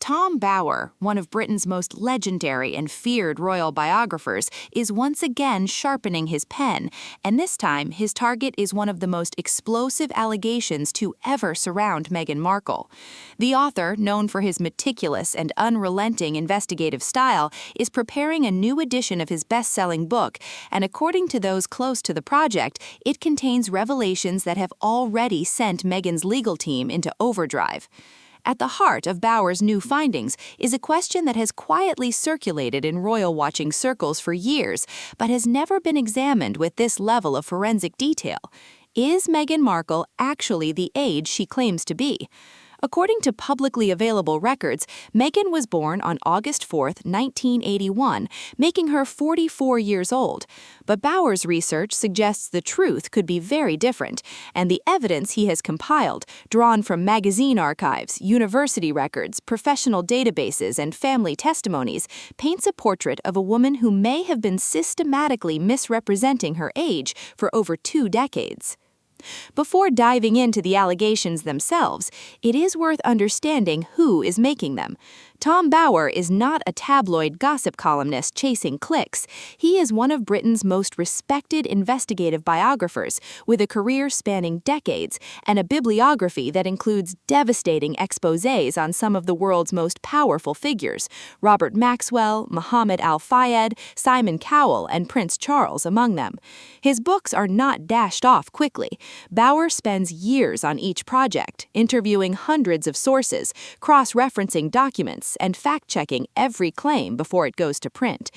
Tom Bower, one of Britain's most legendary and feared royal biographers, is once again sharpening his pen, and this time his target is one of the most explosive allegations to ever surround Meghan Markle. The author, known for his meticulous and unrelenting investigative style, is preparing a new edition of his best-selling book, and according to those close to the project, it contains revelations that have already sent Meghan's legal team into overdrive. At the heart of Bower's new findings is a question that has quietly circulated in royal-watching circles for years, but has never been examined with this level of forensic detail. Is Meghan Markle actually the age she claims to be? According to publicly available records, Meghan was born on August 4, 1981, making her 44 years old. But Bower's research suggests the truth could be very different, and the evidence he has compiled, drawn from magazine archives, university records, professional databases, and family testimonies, paints a portrait of a woman who may have been systematically misrepresenting her age for over 2 decades. Before diving into the allegations themselves, it is worth understanding who is making them. Tom Bower is not a tabloid gossip columnist chasing clicks. He is one of Britain's most respected investigative biographers, with a career spanning decades and a bibliography that includes devastating exposés on some of the world's most powerful figures: Robert Maxwell, Mohammed Al-Fayed, Simon Cowell, and Prince Charles among them. His books are not dashed off quickly. Bower spends years on each project, interviewing hundreds of sources, cross-referencing documents, and fact-checking every claim before it goes to print.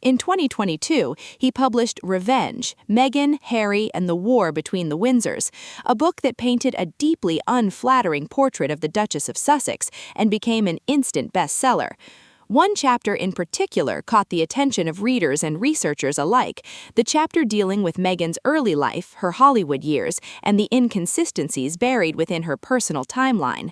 In 2022, he published Revenge: Meghan, Harry, and the War Between the Windsors, a book that painted a deeply unflattering portrait of the Duchess of Sussex and became an instant bestseller. One chapter in particular caught the attention of readers and researchers alike, the chapter dealing with Meghan's early life, her Hollywood years, and the inconsistencies buried within her personal timeline.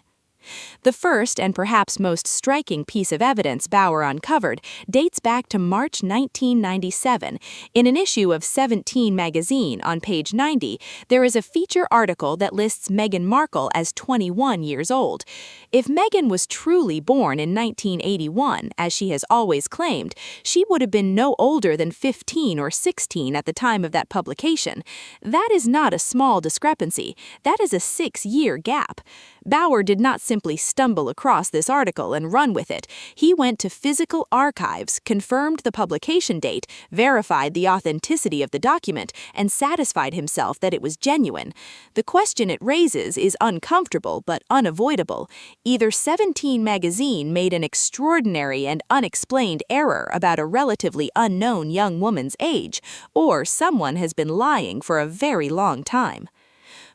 The first and perhaps most striking piece of evidence Bower uncovered dates back to March 1997. In an issue of 17 magazine, on page 90, there is a feature article that lists Meghan Markle as 21 years old. If Meghan was truly born in 1981, as she has always claimed, she would have been no older than 15 or 16 at the time of that publication. That is not a small discrepancy. That is a 6-year gap. Bower did not simply stumble across this article and run with it. He went to physical archives, confirmed the publication date, verified the authenticity of the document, and satisfied himself that it was genuine. The question it raises is uncomfortable but unavoidable. Either 17 magazine made an extraordinary and unexplained error about a relatively unknown young woman's age, or someone has been lying for a very long time.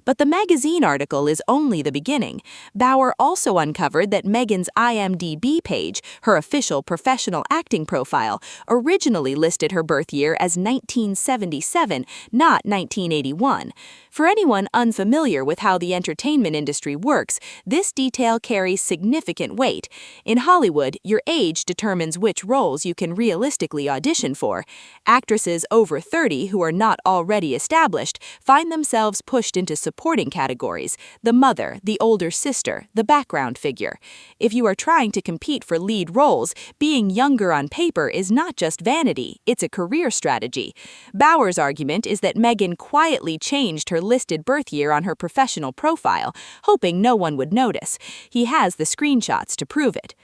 But the magazine article is only the beginning. Bower also uncovered that Meghan's IMDb page, her official professional acting profile, originally listed her birth year as 1977, not 1981. For anyone unfamiliar with how the entertainment industry works, this detail carries significant weight. In Hollywood, your age determines which roles you can realistically audition for. Actresses over 30 who are not already established find themselves pushed into supporting categories: the mother, the older sister, the background figure. If you are trying to compete for lead roles, being younger on paper is not just vanity, it's a career strategy. Bower's argument is that Meghan quietly changed her listed birth year on her professional profile, hoping no one would notice. He has the screenshots to prove it.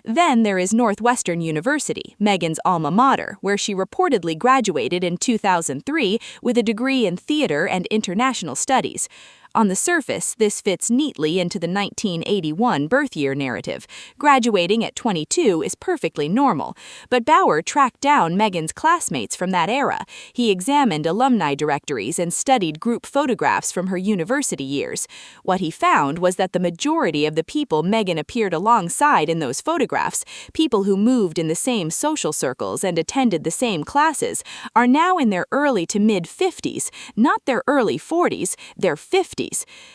Then there is Northwestern University, Meghan's alma mater, where she reportedly graduated in 2003 with a degree in theater and international studies. On the surface, this fits neatly into the 1981 birth year narrative. Graduating at 22 is perfectly normal, but Bower tracked down Meghan's classmates from that era. He examined alumni directories and studied group photographs from her university years. What he found was that the majority of the people Meghan appeared alongside in those photographs, people who moved in the same social circles and attended the same classes, are now in their early to mid-50s, not their early 40s, their 50s.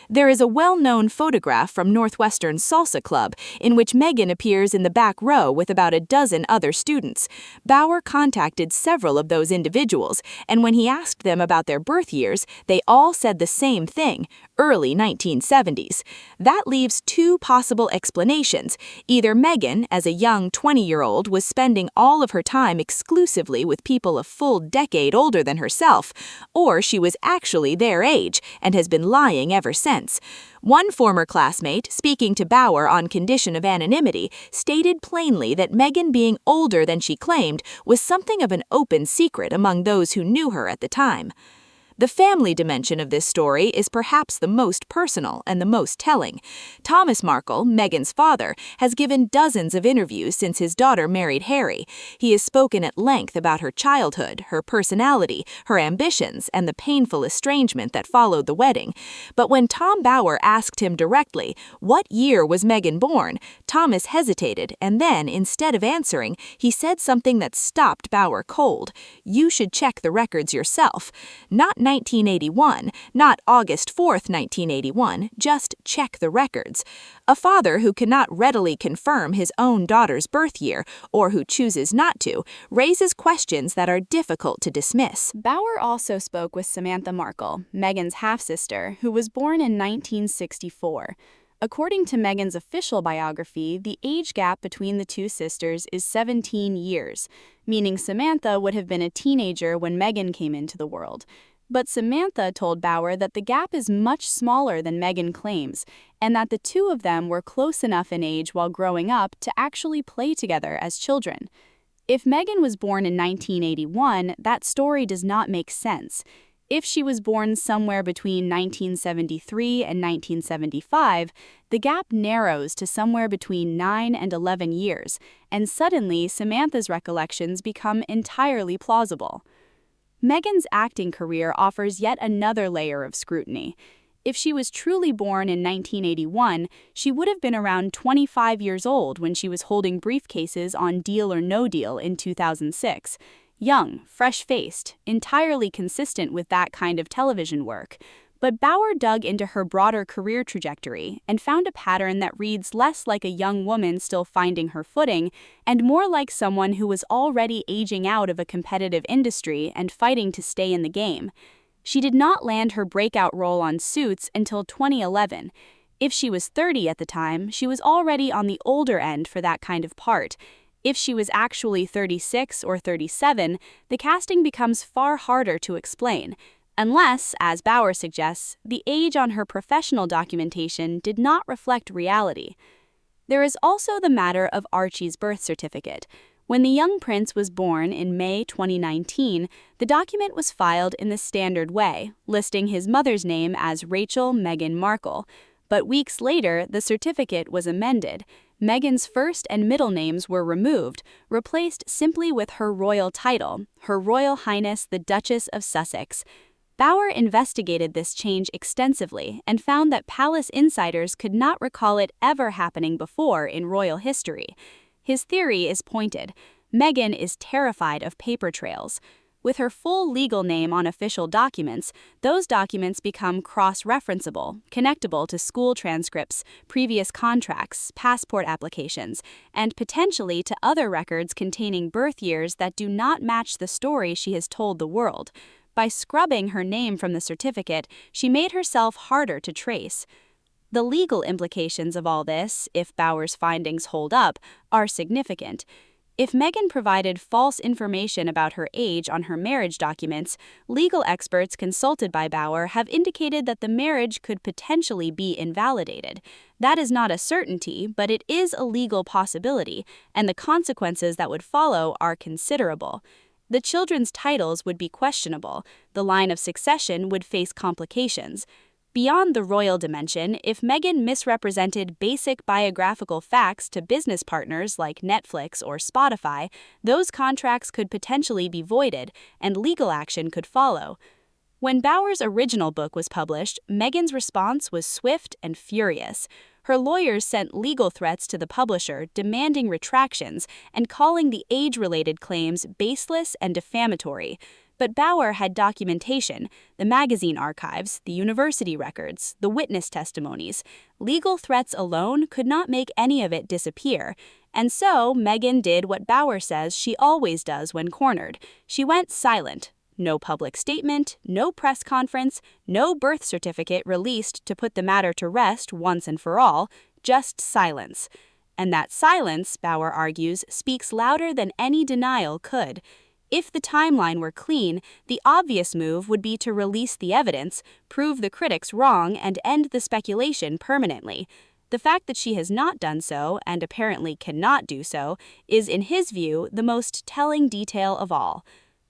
There is a well-known photograph from Northwestern's Salsa Club in which Meghan appears in the back row with about a dozen other students. Bower contacted several of those individuals, and when he asked them about their birth years, they all said the same thing: early 1970s. That leaves two possible explanations. Either Meghan, as a young 20-year-old, was spending all of her time exclusively with people a full decade older than herself, or she was actually their age and has been lying ever since. One former classmate, speaking to Bauer on condition of anonymity, stated plainly that Meghan being older than she claimed was something of an open secret among those who knew her at the time. The family dimension of this story is perhaps the most personal and the most telling. Thomas Markle, Meghan's father, has given dozens of interviews since his daughter married Harry. He has spoken at length about her childhood, her personality, her ambitions, and the painful estrangement that followed the wedding. But when Tom Bauer asked him directly, "What year was Meghan born?" Thomas hesitated, and then, instead of answering, he said something that stopped Bauer cold. "You should check the records yourself." Not 1981, not August 4th, 1981, just check the records. A father who cannot readily confirm his own daughter's birth year, or who chooses not to, raises questions that are difficult to dismiss. Bauer also spoke with Samantha Markle, Meghan's half-sister, who was born in 1964. According to Meghan's official biography, the age gap between the two sisters is 17 years, meaning Samantha would have been a teenager when Meghan came into the world. But Samantha told Bauer that the gap is much smaller than Meghan claims, and that the two of them were close enough in age while growing up to actually play together as children. If Meghan was born in 1981, that story does not make sense. If she was born somewhere between 1973 and 1975, the gap narrows to somewhere between 9 and 11 years, and suddenly Samantha's recollections become entirely plausible. Meghan's acting career offers yet another layer of scrutiny. If she was truly born in 1981, she would have been around 25 years old when she was holding briefcases on Deal or No Deal in 2006. Young, fresh-faced, entirely consistent with that kind of television work. But Bauer dug into her broader career trajectory and found a pattern that reads less like a young woman still finding her footing and more like someone who was already aging out of a competitive industry and fighting to stay in the game. She did not land her breakout role on Suits until 2011. If she was 30 at the time, she was already on the older end for that kind of part. If she was actually 36 or 37, the casting becomes far harder to explain. Unless, as Bauer suggests, the age on her professional documentation did not reflect reality. There is also the matter of Archie's birth certificate. When the young prince was born in May 2019, the document was filed in the standard way, listing his mother's name as Rachel Meghan Markle. But weeks later, the certificate was amended. Meghan's first and middle names were removed, replaced simply with her royal title, Her Royal Highness the Duchess of Sussex. Bauer investigated this change extensively and found that palace insiders could not recall it ever happening before in royal history. His theory is pointed. Meghan is terrified of paper trails. With her full legal name on official documents, those documents become cross-referenceable, connectable to school transcripts, previous contracts, passport applications, and potentially to other records containing birth years that do not match the story she has told the world. By scrubbing her name from the certificate, she made herself harder to trace. The legal implications of all this, if Bauer's findings hold up, are significant. If Meghan provided false information about her age on her marriage documents, legal experts consulted by Bauer have indicated that the marriage could potentially be invalidated. That is not a certainty, but it is a legal possibility, and the consequences that would follow are considerable. The children's titles would be questionable, the line of succession would face complications. Beyond the royal dimension, if Meghan misrepresented basic biographical facts to business partners like Netflix or Spotify, those contracts could potentially be voided, and legal action could follow. When Bauer's original book was published, Meghan's response was swift and furious. Her lawyers sent legal threats to the publisher demanding retractions and calling the age-related claims baseless and defamatory. But Bauer had documentation, the magazine archives, the university records, the witness testimonies. Legal threats alone could not make any of it disappear. And so Meghan did what Bauer says she always does when cornered. She went silent. no public statement, no press conference, no birth certificate released to put the matter to rest once and for all, just silence. And that silence, Bauer argues, speaks louder than any denial could. If the timeline were clean, the obvious move would be to release the evidence, prove the critics wrong, and end the speculation permanently. The fact that she has not done so, and apparently cannot do so, is, in his view, the most telling detail of all.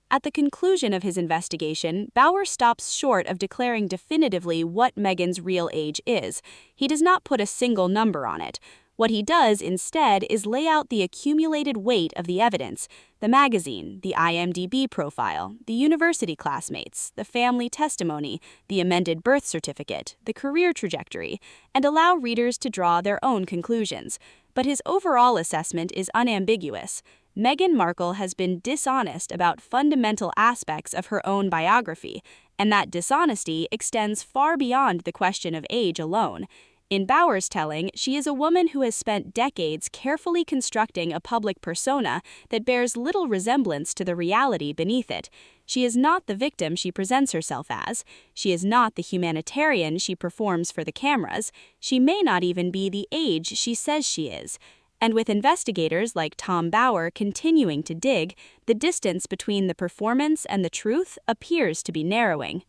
At the conclusion of his investigation, Bauer stops short of declaring definitively what Meghan's real age is. He does not put a single number on it. What he does instead is lay out the accumulated weight of the evidence: the magazine, the IMDb profile, the university classmates, the family testimony, the amended birth certificate, the career trajectory, and allow readers to draw their own conclusions. But his overall assessment is unambiguous. Meghan Markle has been dishonest about fundamental aspects of her own biography, and that dishonesty extends far beyond the question of age alone. In Bauer's telling, she is a woman who has spent decades carefully constructing a public persona that bears little resemblance to the reality beneath it. She is not the victim she presents herself as. She is not the humanitarian she performs for the cameras. She may not even be the age she says she is. And with investigators like Tom Bauer continuing to dig, the distance between the performance and the truth appears to be narrowing.